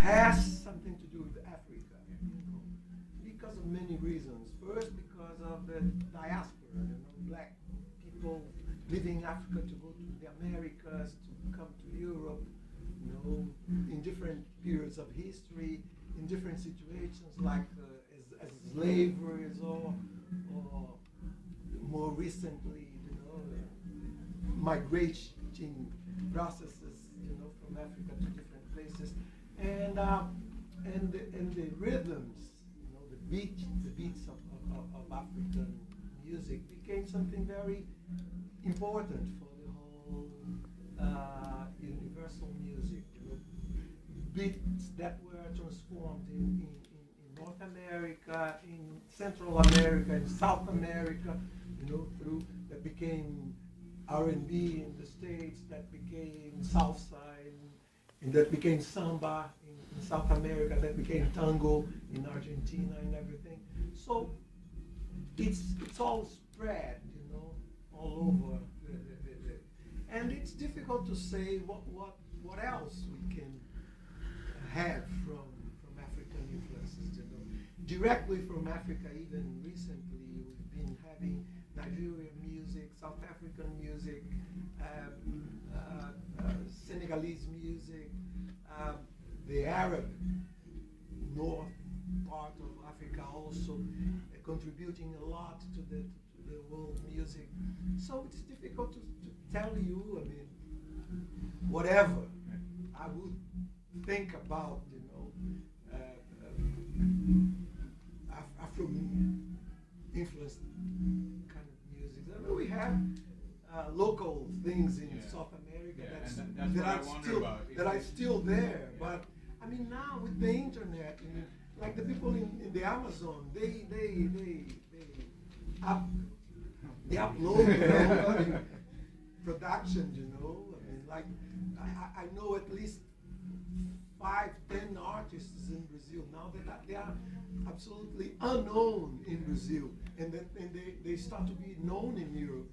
has something to do with Africa, because of many reasons. First, because of the diaspora, black people leaving Africa to go to the Americas, to come to Europe, in different periods of history, in different situations, like as slavers or more recently, migration processes, from Africa to different places, and the rhythms, the beats of African music became something very important for the whole universal music. Beats that were transformed in North America, in Central America, in South America, through that became R&B in the States, that became salsa, and that became samba in South America, that became tango in Argentina and everything. So it's all spread, all over and it's difficult to say what else we can have from African influences, Directly from Africa, even recently, we've been having Nigerian music, South African music, Senegalese music, the Arab north part of Africa also contributing a lot to the world music. So it's difficult to tell you, whatever I would think about, Afro-influenced kind of music. We have local things in South America that are still there. But now with the internet, like the people in the Amazon, they upload productions. Like I know at least 5-10 artists in Brazil now that they are absolutely unknown in Brazil, and they start to be known in Europe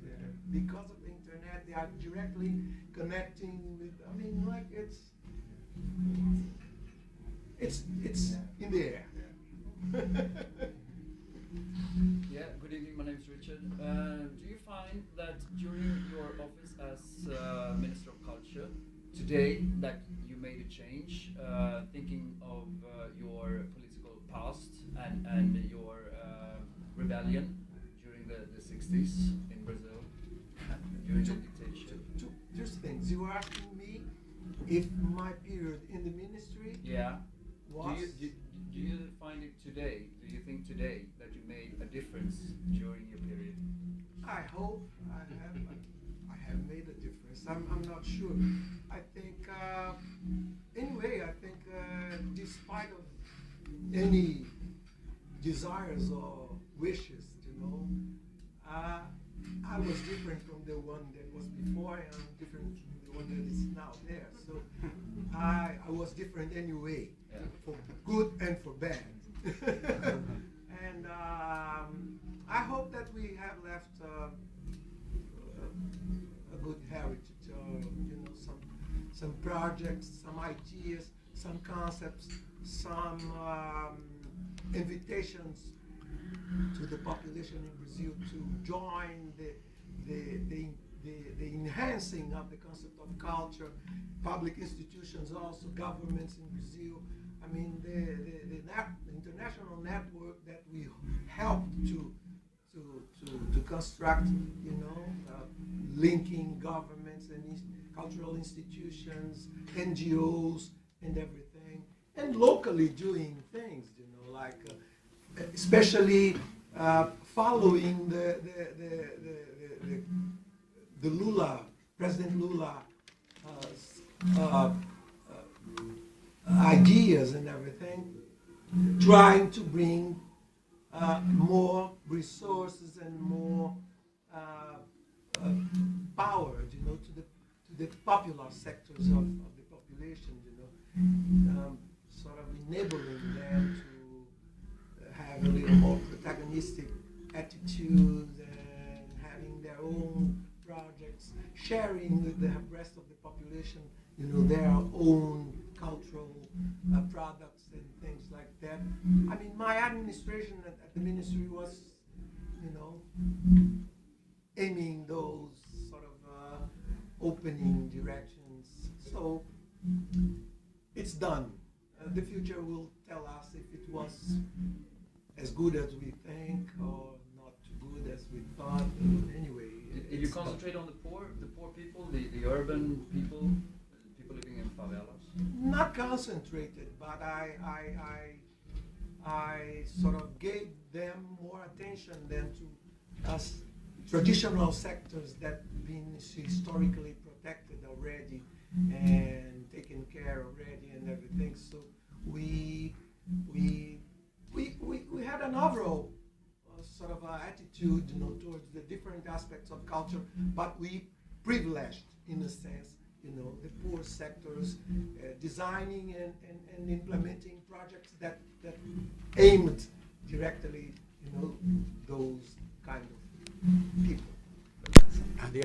because of the internet. They are directly connecting with. It's in the air. Yeah. Good evening. My name is Richard. Do you find that during your office as Minister of Culture today that you made a change, thinking of your political past and your rebellion during the 60s in Brazil, during the dictatorship? Two things. You were asking me if my period in the ministry was... Do you find it today, do you think today that you made a difference during your period? I hope I have made a difference. I'm not sure. I think, despite of any desires or wishes, I was different from the one that was before, and I'm different from the one that is now there. So I was different anyway, for good and for bad. And I hope that we have left a good heritage, some projects, some ideas, some concepts, some invitations to the population in Brazil to join the enhancing of the concept of culture, public institutions also, governments in Brazil. The international network that we helped to construct, linking governments and cultural institutions, NGOs, and everything, and locally doing things, like especially following the Lula, President Lula, ideas and everything, trying to bring more resources and more power, to the popular sectors of the population, sort of enabling them to have a little more protagonistic attitude and having their own projects, sharing with the rest of the population, their own cultural products and things like that. I mean, my administration at the ministry was, you know, aiming those sort of opening directions. So it's done. The future will tell us if it was as good as we think or not too good as we thought. Anyway, Did you concentrate on the poor people, the urban people, people living in favelas? Not concentrated, but I sort of gave them more attention than to us traditional sectors that been historically protected already and taken care already and everything. So we had an overall sort of attitude, you know, towards the different aspects of culture, but we privileged, in a sense, you know, the poor sectors, designing and implementing projects that aimed directly, you know, those kind of people.